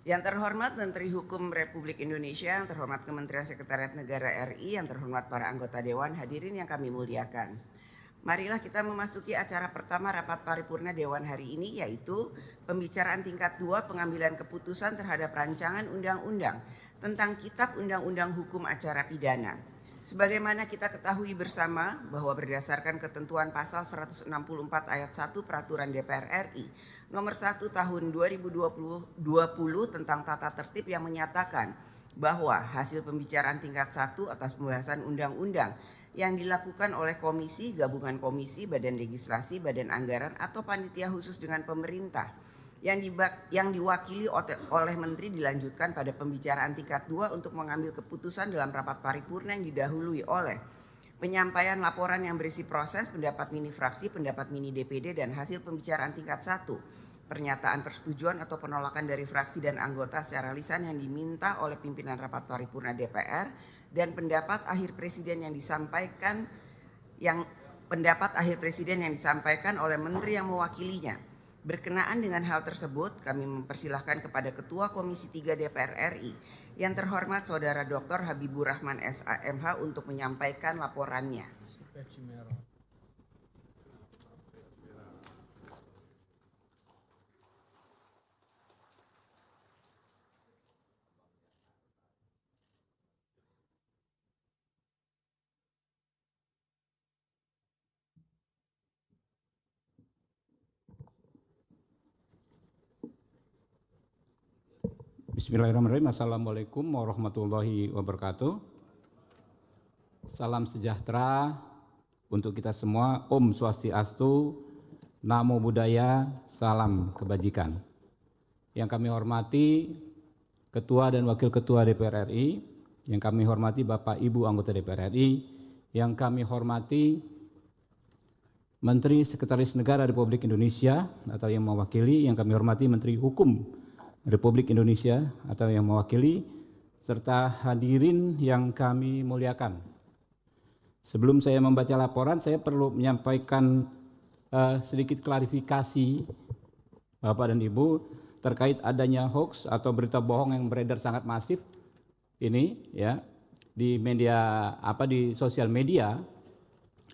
Yang terhormat Menteri Hukum Republik Indonesia, yang terhormat Kementerian Sekretariat Negara RI, yang terhormat para anggota Dewan, hadirin yang kami muliakan. Marilah kita memasuki acara pertama rapat paripurna Dewan hari ini, yaitu pembicaraan tingkat 2 pengambilan keputusan terhadap rancangan undang-undang tentang Kitab Undang-Undang Hukum Acara Pidana. Sebagaimana kita ketahui bersama bahwa berdasarkan ketentuan pasal 164 ayat 1 Peraturan DPR RI nomor 1 tahun 2020 tentang tata tertib yang menyatakan bahwa hasil pembicaraan tingkat 1 atas pembahasan undang-undang yang dilakukan oleh komisi, gabungan komisi, badan legislasi, badan anggaran atau panitia khusus dengan pemerintah yang diwakili oleh menteri dilanjutkan pada pembicaraan tingkat 2 untuk mengambil keputusan dalam rapat paripurna yang didahului oleh penyampaian laporan yang berisi proses, pendapat mini fraksi, pendapat mini DPD, dan hasil pembicaraan tingkat 1, pernyataan persetujuan atau penolakan dari fraksi dan anggota secara lisan yang diminta oleh pimpinan rapat paripurna DPR, dan pendapat akhir presiden yang disampaikan oleh menteri yang mewakilinya. Berkenaan dengan hal tersebut, kami mempersilahkan kepada Ketua Komisi 3 DPR RI yang terhormat Saudara Dr. Habibur Rahman SAMH untuk menyampaikan laporannya. Bismillahirrahmanirrahim. Assalamualaikum warahmatullahi wabarakatuh. Salam sejahtera untuk kita semua. Om Swastiastu, Namo Buddhaya, salam kebajikan. Yang kami hormati Ketua dan Wakil Ketua DPR RI, yang kami hormati Bapak Ibu anggota DPR RI, yang kami hormati Menteri Sekretaris Negara Republik Indonesia atau yang mewakili, yang kami hormati Menteri Hukum Republik Indonesia atau yang mewakili, serta hadirin yang kami muliakan. Sebelum saya membaca laporan, saya perlu menyampaikan sedikit klarifikasi Bapak dan Ibu terkait adanya hoax atau berita bohong yang beredar sangat masif ini ya di media di sosial media,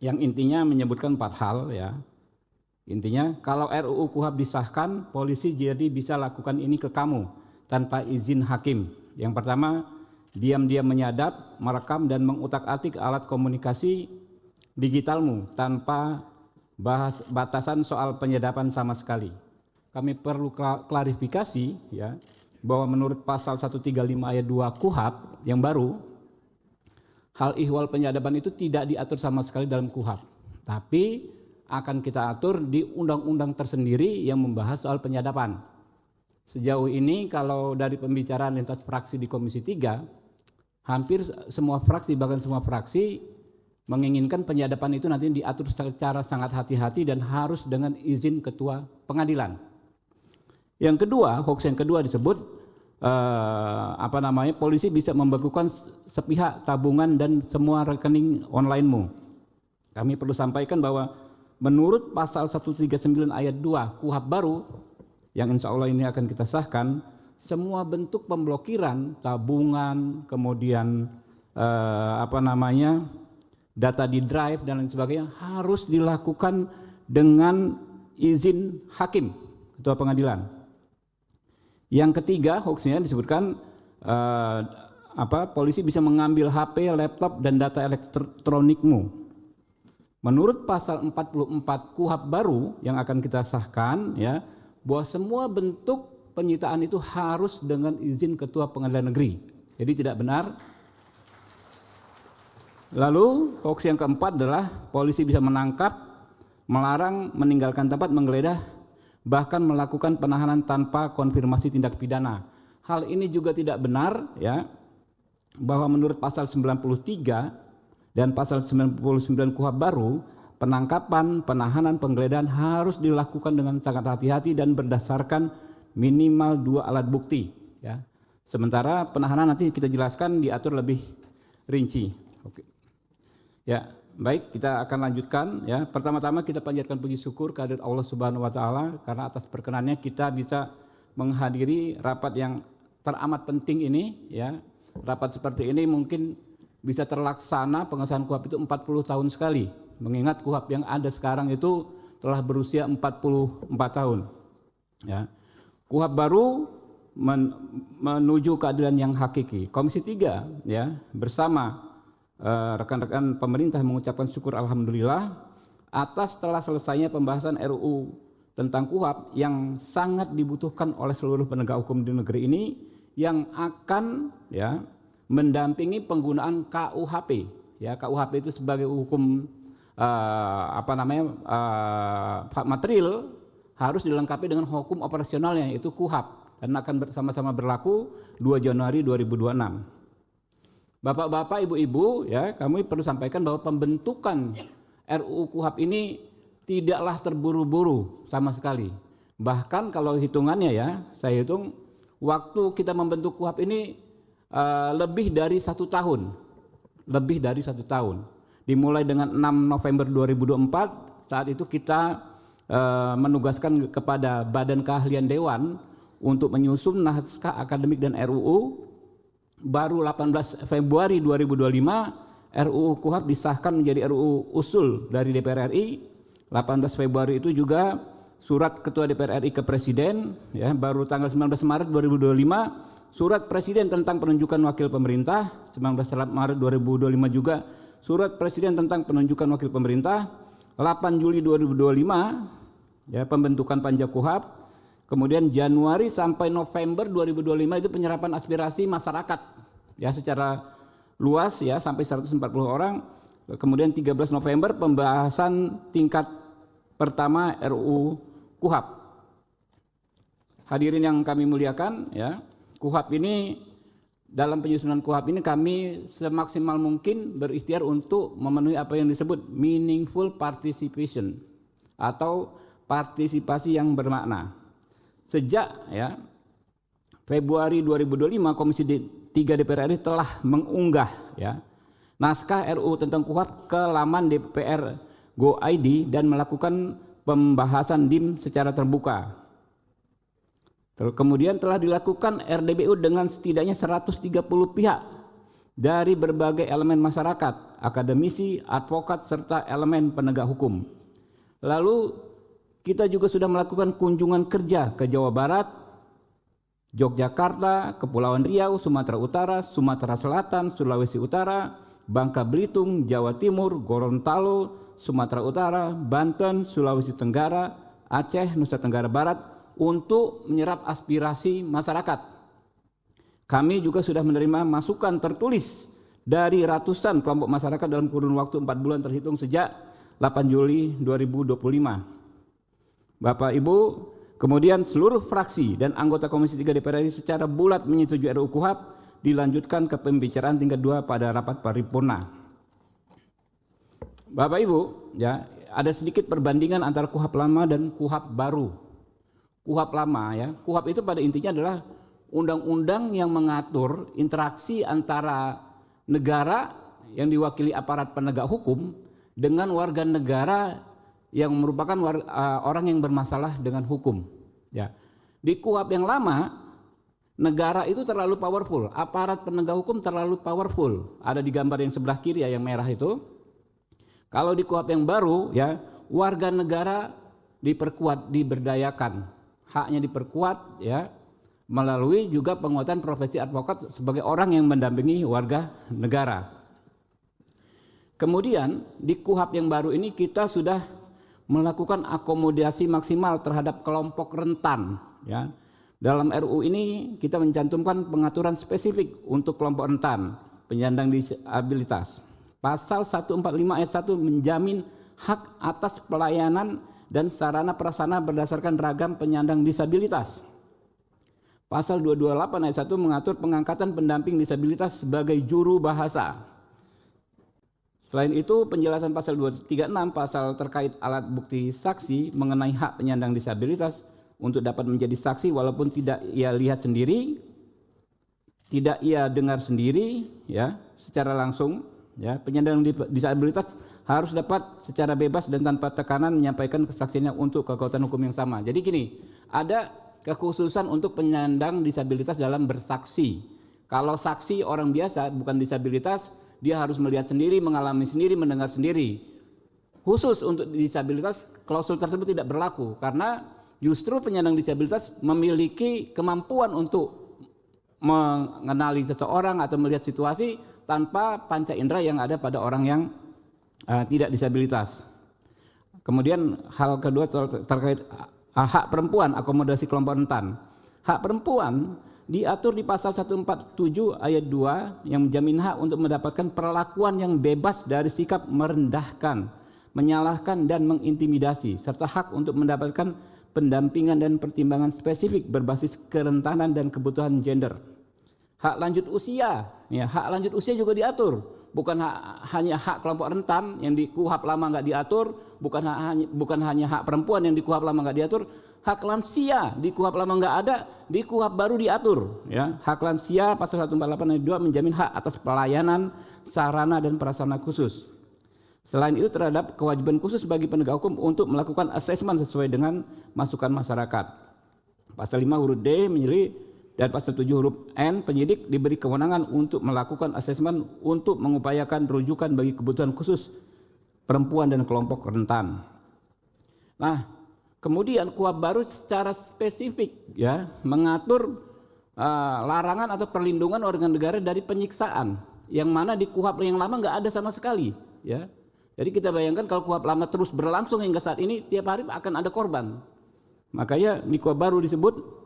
yang intinya menyebutkan 4 hal ya. Intinya, kalau RUU KUHP disahkan, polisi jadi bisa lakukan ini ke kamu tanpa izin hakim. Yang pertama, diam-diam menyadap, merekam dan mengutak-atik alat komunikasi digitalmu tanpa batasan soal penyadapan sama sekali. Kami perlu klarifikasi ya, bahwa menurut pasal 135 ayat 2 KUHP yang baru, hal ihwal penyadapan itu tidak diatur sama sekali dalam KUHP. Tapi akan kita atur di undang-undang tersendiri yang membahas soal penyadapan. Sejauh ini kalau dari pembicaraan lintas fraksi di Komisi 3, hampir semua fraksi, bahkan semua fraksi menginginkan penyadapan itu nanti diatur secara sangat hati-hati dan harus dengan izin Ketua Pengadilan. Yang kedua, hoax yang kedua disebut polisi bisa membekukan sepihak tabungan dan semua rekening online-mu. Kami perlu sampaikan bahwa menurut pasal 139 ayat 2 KUHP baru yang insya Allah ini akan kita sahkan, semua bentuk pemblokiran tabungan, kemudian data di drive dan lain sebagainya harus dilakukan dengan izin hakim, Ketua Pengadilan. Yang ketiga, hoaxnya disebutkan polisi bisa mengambil HP, laptop dan data elektronikmu. Menurut pasal 44 KUHP baru yang akan kita sahkan ya, bahwa semua bentuk penyitaan itu harus dengan izin Ketua Pengadilan Negeri. Jadi tidak benar. Lalu hoax yang keempat adalah polisi bisa menangkap, melarang, meninggalkan tempat, menggeledah, bahkan melakukan penahanan tanpa konfirmasi tindak pidana. Hal ini juga tidak benar ya, bahwa menurut pasal 93 dan pasal 99 KUHP baru, penangkapan, penahanan, penggeledahan harus dilakukan dengan sangat hati-hati dan berdasarkan minimal 2 alat bukti ya. Sementara penahanan nanti kita jelaskan diatur lebih rinci. Oke. Ya, baik, kita akan lanjutkan ya. Pertama-tama kita panjatkan puji syukur kehadirat Allah Subhanahu wa taala karena atas perkenannya kita bisa menghadiri rapat yang teramat penting ini, ya, rapat seperti ini mungkin bisa terlaksana pengesahan KUHP itu 40 tahun sekali, mengingat KUHP yang ada sekarang itu telah berusia 44 tahun. Ya. KUHP baru menuju keadilan yang hakiki. Komisi 3 ya bersama rekan-rekan pemerintah mengucapkan syukur alhamdulillah atas telah selesainya pembahasan RUU tentang KUHP yang sangat dibutuhkan oleh seluruh penegak hukum di negeri ini yang akan ya mendampingi penggunaan KUHP. Ya, KUHP itu sebagai hukum material harus dilengkapi dengan hukum operasionalnya yaitu KUHP dan akan sama-sama berlaku 2 Januari 2026. Bapak-bapak, ibu-ibu, ya, kami perlu sampaikan bahwa pembentukan RUU KUHP ini tidaklah terburu-buru sama sekali. Bahkan kalau hitungannya ya, saya hitung waktu kita membentuk KUHP ini lebih dari 1 tahun. Lebih dari 1 tahun. Dimulai dengan 6 November 2024, saat itu kita menugaskan kepada Badan Keahlian Dewan untuk menyusun naskah akademik dan RUU. Baru 18 Februari 2025 RUU KUHP disahkan menjadi RUU usul dari DPR RI. 18 Februari itu juga surat Ketua DPR RI ke Presiden, ya, baru tanggal 19 Maret 2025 surat Presiden tentang penunjukan wakil pemerintah, 19 Maret 2025 juga surat Presiden tentang penunjukan wakil pemerintah, 8 Juli 2025 ya pembentukan Panja KUHP, kemudian Januari sampai November 2025 itu penyerapan aspirasi masyarakat ya secara luas ya sampai 140 orang, kemudian 13 November pembahasan tingkat pertama RUU KUHP. Hadirin yang kami muliakan ya, KUHP ini dalam penyusunan KUHP ini kami semaksimal mungkin berikhtiar untuk memenuhi apa yang disebut meaningful participation atau partisipasi yang bermakna. Sejak ya Februari 2025 Komisi 3 DPR RI telah mengunggah ya naskah RUU tentang KUHP ke laman DPR Go.id dan melakukan pembahasan DIM secara terbuka. Kemudian telah dilakukan RDBU dengan setidaknya 130 pihak dari berbagai elemen masyarakat, akademisi, advokat, serta elemen penegak hukum. Lalu kita juga sudah melakukan kunjungan kerja ke Jawa Barat, Yogyakarta, Kepulauan Riau, Sumatera Utara, Sumatera Selatan, Sulawesi Utara, Bangka Belitung, Jawa Timur, Gorontalo, Sumatera Utara, Banten, Sulawesi Tenggara, Aceh, Nusa Tenggara Barat untuk menyerap aspirasi masyarakat. Kami juga sudah menerima masukan tertulis dari ratusan kelompok masyarakat dalam kurun waktu 4 bulan terhitung sejak 8 Juli 2025. Bapak Ibu, kemudian seluruh fraksi dan anggota Komisi 3 DPR RI secara bulat menyetujui RUU KUHP dilanjutkan ke pembicaraan tingkat 2 pada rapat paripurna. Bapak Ibu, ya, ada sedikit perbandingan antara KUHP lama dan KUHP baru. KUHP lama ya, KUHP itu pada intinya adalah undang-undang yang mengatur interaksi antara negara yang diwakili aparat penegak hukum dengan warga negara yang merupakan orang yang bermasalah dengan hukum. Ya. Di KUHP yang lama, negara itu terlalu powerful, aparat penegak hukum terlalu powerful. Ada di gambar yang sebelah kiri ya, yang merah itu. Kalau di KUHP yang baru ya, warga negara diperkuat, diberdayakan. Haknya diperkuat ya melalui juga penguatan profesi advokat sebagai orang yang mendampingi warga negara. Kemudian di KUHP yang baru ini kita sudah melakukan akomodasi maksimal terhadap kelompok rentan ya. Dalam RUU ini kita mencantumkan pengaturan spesifik untuk kelompok rentan, penyandang disabilitas. Pasal 145 ayat 1 menjamin hak atas pelayanan dan sarana prasarana berdasarkan ragam penyandang disabilitas. Pasal 228 ayat 1 mengatur pengangkatan pendamping disabilitas sebagai juru bahasa. Selain itu, penjelasan pasal 236 pasal terkait alat bukti saksi mengenai hak penyandang disabilitas untuk dapat menjadi saksi walaupun tidak ia lihat sendiri, tidak ia dengar sendiri ya, secara langsung ya, penyandang disabilitas harus dapat secara bebas dan tanpa tekanan menyampaikan kesaksiannya untuk kekuatan hukum yang sama. Jadi gini, ada kekhususan untuk penyandang disabilitas dalam bersaksi. Kalau saksi orang biasa bukan disabilitas, dia harus melihat sendiri, mengalami sendiri, mendengar sendiri. Khusus untuk disabilitas, klausul tersebut tidak berlaku karena justru penyandang disabilitas memiliki kemampuan untuk mengenali seseorang atau melihat situasi tanpa panca indera yang ada pada orang yang tidak disabilitas. Kemudian hal kedua terkait hak perempuan, akomodasi kelompok rentan. Hak perempuan diatur di pasal 147 ayat 2 yang menjamin hak untuk mendapatkan perlakuan yang bebas dari sikap merendahkan, menyalahkan dan mengintimidasi, serta hak untuk mendapatkan pendampingan dan pertimbangan spesifik berbasis kerentanan dan kebutuhan gender. Hak lanjut usia, ya, hak lanjut usia juga diatur, bukan hanya hak kelompok rentan yang di KUHP lama nggak diatur, bukan hanya hak perempuan yang di KUHP lama nggak diatur, hak lansia di KUHP lama nggak ada, di KUHP baru diatur. Ya, hak lansia pasal 148 ayat 2 menjamin hak atas pelayanan, sarana dan prasarana khusus. Selain itu terhadap kewajiban khusus bagi penegak hukum untuk melakukan asesmen sesuai dengan masukan masyarakat. Pasal 5 huruf D menyebut dan pasal 7 huruf N, penyidik diberi kewenangan untuk melakukan asesmen untuk mengupayakan rujukan bagi kebutuhan khusus perempuan dan kelompok rentan. Nah, kemudian KUHP baru secara spesifik ya mengatur larangan atau perlindungan warga negara dari penyiksaan, yang mana di KUHP yang lama nggak ada sama sekali. Ya, jadi kita bayangkan kalau KUHP lama terus berlangsung hingga saat ini, tiap hari akan ada korban. Makanya di KUHP baru disebut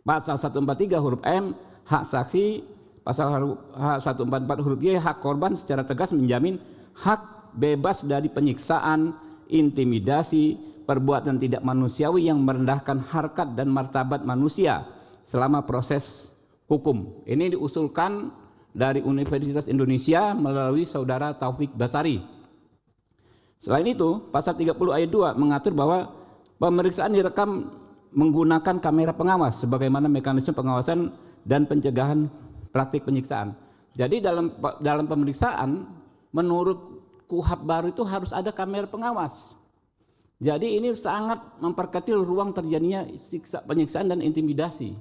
pasal 143 huruf M, hak saksi, pasal 144 huruf Y, hak korban secara tegas menjamin hak bebas dari penyiksaan, intimidasi, perbuatan tidak manusiawi yang merendahkan harkat dan martabat manusia selama proses hukum. Ini diusulkan dari Universitas Indonesia melalui saudara Taufik Basari. Selain itu, pasal 30 ayat 2 mengatur bahwa pemeriksaan direkam menggunakan kamera pengawas sebagaimana mekanisme pengawasan dan pencegahan praktik penyiksaan. Jadi dalam pemeriksaan menurut KUHP baru itu harus ada kamera pengawas. Jadi ini sangat memperkecil ruang terjadinya penyiksaan dan intimidasi.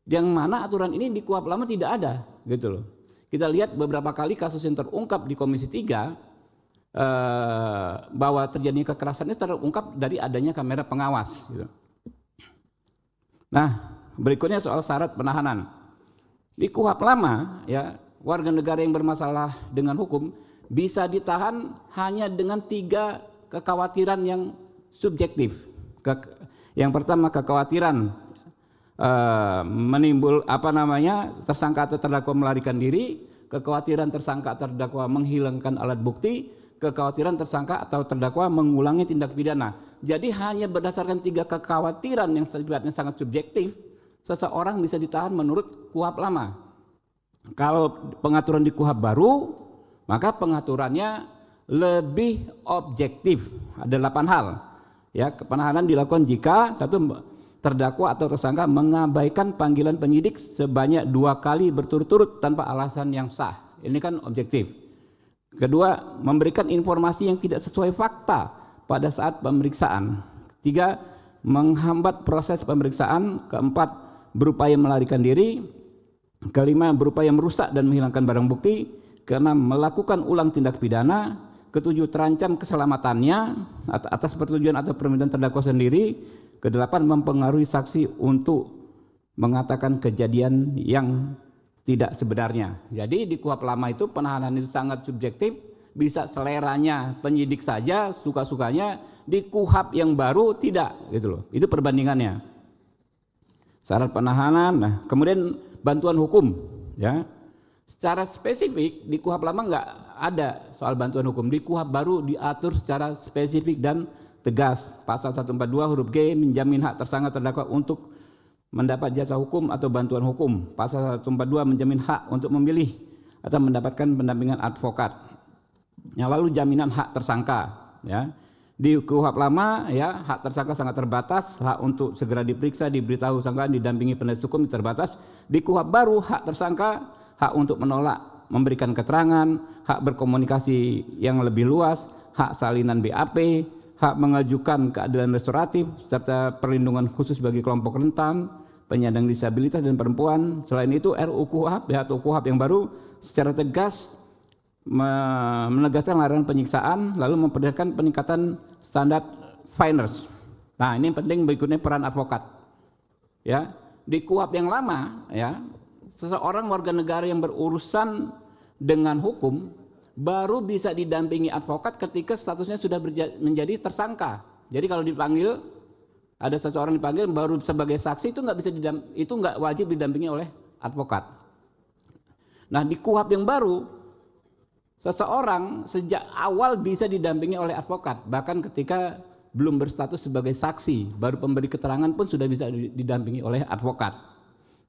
Yang mana aturan ini di KUHP lama tidak ada, gitu loh. Kita lihat beberapa kali kasus yang terungkap di Komisi 3 bahwa terjadinya kekerasan itu terungkap dari adanya kamera pengawas, gitu. Nah, berikutnya soal syarat penahanan. Di KUHP lama, ya, warga negara yang bermasalah dengan hukum bisa ditahan hanya dengan 3 kekhawatiran yang subjektif. Yang pertama, kekhawatiran menimbul tersangka atau terdakwa melarikan diri, kekhawatiran tersangka atau terdakwa menghilangkan alat bukti, kekhawatiran tersangka atau terdakwa mengulangi tindak pidana. Jadi hanya berdasarkan 3 kekhawatiran yang sifatnya sangat subjektif, seseorang bisa ditahan menurut KUHP lama. Kalau pengaturan di KUHP baru, maka pengaturannya lebih objektif. Ada 8 hal. Ya, penahanan dilakukan jika 1, terdakwa atau tersangka mengabaikan panggilan penyidik sebanyak 2 kali berturut-turut tanpa alasan yang sah. Ini kan objektif. Kedua, memberikan informasi yang tidak sesuai fakta pada saat pemeriksaan. 3, menghambat proses pemeriksaan. 4, berupaya melarikan diri. 5, berupaya merusak dan menghilangkan barang bukti. 6, melakukan ulang tindak pidana. 7, terancam keselamatannya atas persetujuan atau permintaan terdakwa sendiri. 8, mempengaruhi saksi untuk mengatakan kejadian yang tidak sebenarnya. Jadi di KUHP lama itu penahanan itu sangat subjektif, bisa seleranya penyidik saja, suka-sukanya. Di KUHP yang baru tidak, gitu loh. Itu perbandingannya. Syarat penahanan. Nah, kemudian bantuan hukum, ya. Secara spesifik di KUHP lama nggak ada soal bantuan hukum. Di KUHP baru diatur secara spesifik dan tegas. Pasal 142 huruf G menjamin hak tersangka terdakwa untuk mendapat jasa hukum atau bantuan hukum. Pasal 142 menjamin hak untuk memilih atau mendapatkan pendampingan advokat. Yang lalu jaminan hak tersangka, ya. Di KUHP lama, ya, hak tersangka sangat terbatas, hak untuk segera diperiksa, diberitahu sangkaan, didampingi penasihat hukum terbatas. Di KUHP baru, hak tersangka, hak untuk menolak memberikan keterangan, hak berkomunikasi yang lebih luas, hak salinan BAP, hak mengajukan keadilan restoratif, serta perlindungan khusus bagi kelompok rentan, penyandang disabilitas dan perempuan. Selain itu RUU KUHP atau KUHP yang baru secara tegas menegaskan larangan penyiksaan, lalu memperlihatkan peningkatan standar fairness. Nah, ini yang penting berikutnya peran advokat. Ya, di KUHP yang lama ya, seseorang warga negara yang berurusan dengan hukum baru bisa didampingi advokat ketika statusnya sudah menjadi tersangka. Jadi kalau dipanggil, ada seseorang dipanggil baru sebagai saksi, itu nggak wajib didampingi oleh advokat. Nah, di KUHP yang baru, seseorang sejak awal bisa didampingi oleh advokat, bahkan ketika belum berstatus sebagai saksi, baru pemberi keterangan pun sudah bisa didampingi oleh advokat.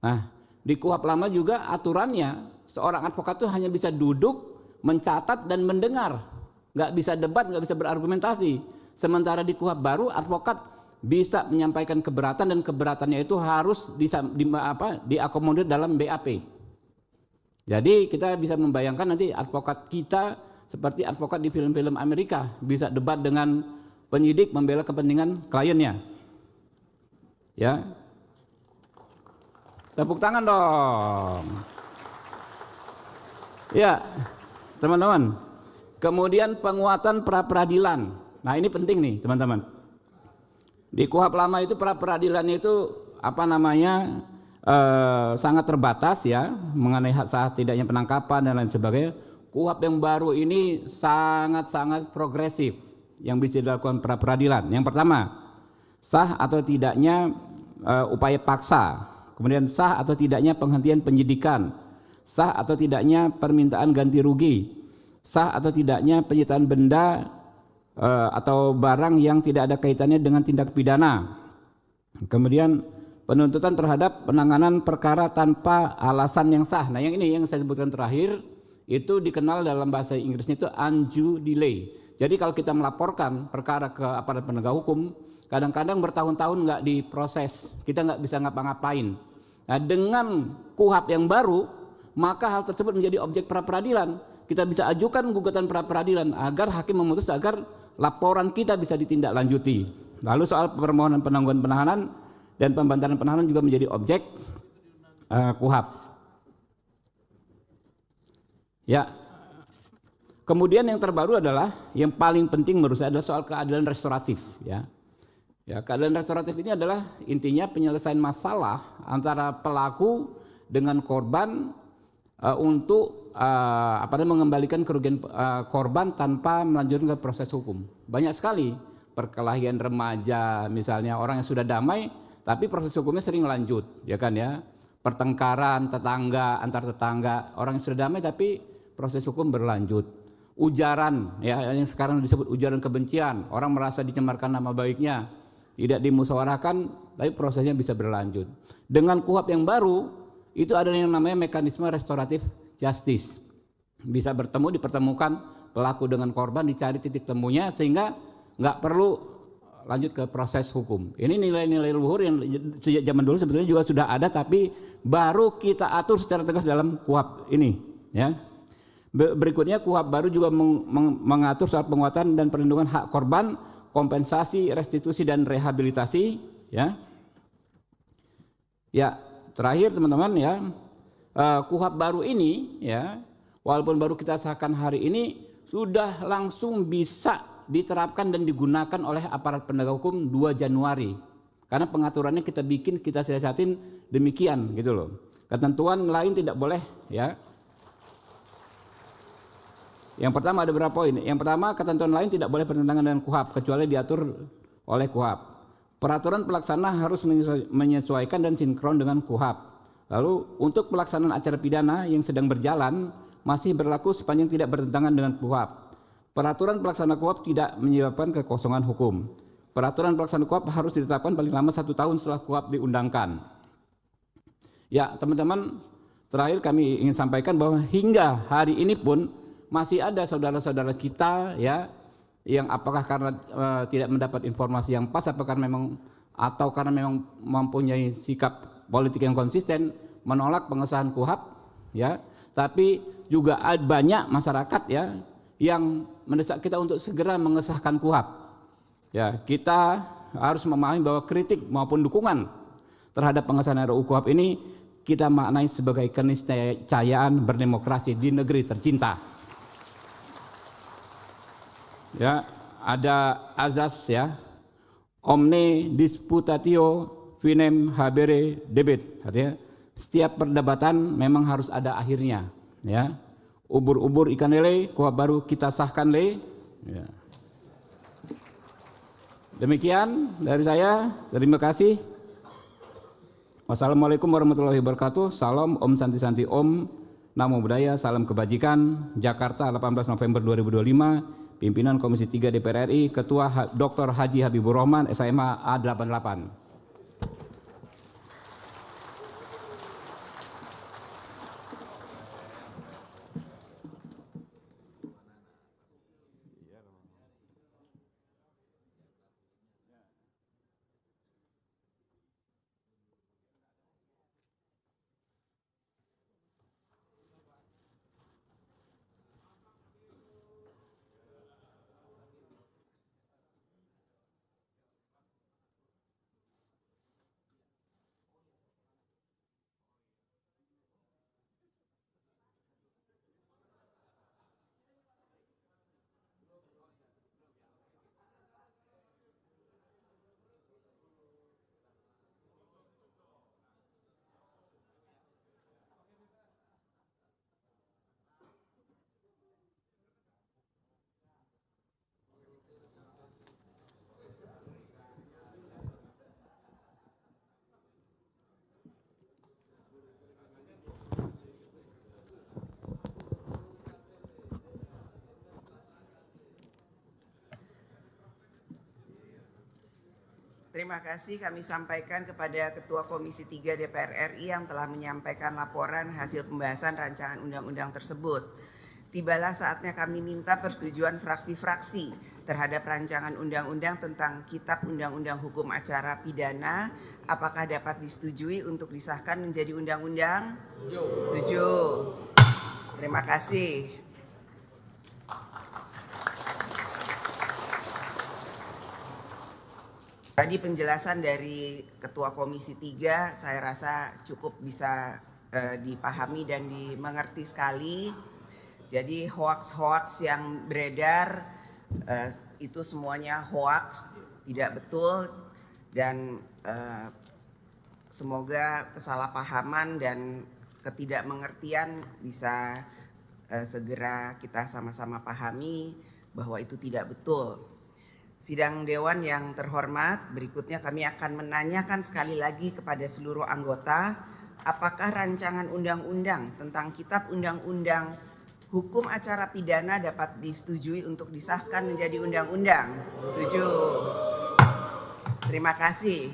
Nah, di KUHP lama juga aturannya seorang advokat itu hanya bisa duduk, mencatat dan mendengar, nggak bisa debat, nggak bisa berargumentasi. Sementara di KUHP baru, advokat bisa menyampaikan keberatan dan keberatannya itu harus diakomodir dalam BAP. Jadi kita bisa membayangkan nanti advokat kita seperti advokat di film-film Amerika, bisa debat dengan penyidik membela kepentingan kliennya. Ya, tepuk tangan dong. Ya, teman-teman. Kemudian penguatan pra-peradilan. Nah, ini penting nih, teman-teman. Di KUHP lama itu pra-peradilan itu sangat terbatas ya, mengenai hak sah tidaknya penangkapan dan lain sebagainya. KUHP yang baru ini sangat-sangat progresif yang bisa dilakukan pra-peradilan. Yang pertama, sah atau tidaknya upaya paksa. Kemudian sah atau tidaknya penghentian penyidikan. Sah atau tidaknya permintaan ganti rugi, sah atau tidaknya penyitaan benda atau barang yang tidak ada kaitannya dengan tindak pidana. Kemudian penuntutan terhadap penanganan perkara tanpa alasan yang sah. Nah, yang ini yang saya sebutkan terakhir itu dikenal dalam bahasa Inggrisnya itu undue delay. Jadi kalau kita melaporkan perkara ke aparat penegak hukum, kadang-kadang bertahun-tahun nggak diproses, kita nggak bisa ngapa-ngapain. Nah, dengan KUHP yang baru, maka hal tersebut menjadi objek pra-peradilan. Kita bisa ajukan gugatan pra-peradilan agar hakim memutus agar laporan kita bisa ditindaklanjuti. Lalu soal permohonan penangguhan penahanan dan pembantaran penahanan juga menjadi objek KUHP. Ya. Kemudian yang terbaru adalah yang paling penting menurut saya adalah soal keadilan restoratif. Ya, keadilan restoratif ini adalah intinya penyelesaian masalah antara pelaku dengan korban untuk mengembalikan kerugian korban tanpa melanjutkan ke proses hukum. Banyak sekali perkelahian remaja, misalnya orang yang sudah damai, tapi proses hukumnya sering lanjut, ya kan ya. Pertengkaran tetangga antar tetangga, orang yang sudah damai tapi proses hukum berlanjut. Ujaran, ya yang sekarang disebut ujaran kebencian, orang merasa dicemarkan nama baiknya, tidak dimusyawarahkan, tapi prosesnya bisa berlanjut. Dengan KUHP yang baru, itu ada yang namanya mekanisme restoratif justice. Bisa bertemu, dipertemukan pelaku dengan korban, dicari titik temunya sehingga nggak perlu lanjut ke proses hukum. Ini nilai-nilai luhur yang sejak zaman dulu sebetulnya juga sudah ada, tapi baru kita atur secara tegas dalam KUHP ini. Ya. Berikutnya KUHP baru juga mengatur soal penguatan dan perlindungan hak korban, kompensasi, restitusi dan rehabilitasi. Ya. Terakhir teman-teman ya, KUHP baru ini ya, walaupun baru kita sahkan hari ini, sudah langsung bisa diterapkan dan digunakan oleh aparat penegak hukum 2 Januari. Karena pengaturannya kita bikin, kita siasatin demikian gitu loh. Ketentuan lain tidak boleh ya. Yang pertama ada berapa poin? Yang pertama, ketentuan lain tidak boleh bertentangan dengan KUHP kecuali diatur oleh KUHP. Peraturan pelaksana harus menyesuaikan dan sinkron dengan KUHP. Lalu untuk pelaksanaan acara pidana yang sedang berjalan masih berlaku sepanjang tidak bertentangan dengan KUHP. Peraturan pelaksana KUHP tidak menyebabkan kekosongan hukum. Peraturan pelaksana KUHP harus ditetapkan paling lama 1 tahun setelah KUHP diundangkan. Ya teman-teman, terakhir kami ingin sampaikan bahwa hingga hari ini pun masih ada saudara-saudara kita ya, yang apakah karena tidak mendapat informasi yang pas, apakah memang atau karena memang mempunyai sikap politik yang konsisten menolak pengesahan KUHP ya, tapi juga banyak masyarakat ya yang mendesak kita untuk segera mengesahkan KUHP Ya, kita harus memahami bahwa kritik maupun dukungan terhadap pengesahan RUU KUHP ini kita maknai sebagai keniscayaan berdemokrasi di negeri tercinta. Ya, ada azas ya, omne disputatio finem habere debet, artinya setiap perdebatan memang harus ada akhirnya, ya. Ubur-ubur ikan lele, KUHP baru kita sahkan le. Ya. Demikian dari saya, terima kasih. Wassalamualaikum warahmatullahi wabarakatuh. Salam, Om Santi Santi Om, Namo Buddhaya, salam kebajikan. Jakarta 18 November 2025, Pimpinan Komisi 3 DPR RI, Ketua Dr. Haji Habibur Rahman, SMA A88. Terima kasih kami sampaikan kepada Ketua Komisi 3 DPR RI yang telah menyampaikan laporan hasil pembahasan rancangan undang-undang tersebut. Tibalah saatnya kami minta persetujuan fraksi-fraksi terhadap rancangan undang-undang tentang Kitab Undang-Undang Hukum Acara Pidana. Apakah dapat disetujui untuk disahkan menjadi undang-undang? Setuju. Terima kasih. Tadi penjelasan dari Ketua Komisi 3 saya rasa cukup bisa dipahami dan dimengerti sekali. Jadi hoaks-hoaks yang beredar itu semuanya hoaks, tidak betul, dan semoga kesalahpahaman dan ketidakmengertian bisa segera kita sama-sama pahami bahwa itu tidak betul. Sidang Dewan yang terhormat, berikutnya kami akan menanyakan sekali lagi kepada seluruh anggota, apakah rancangan undang-undang tentang Kitab Undang-Undang Hukum Acara Pidana dapat disetujui untuk disahkan menjadi undang-undang? Setuju. Terima kasih.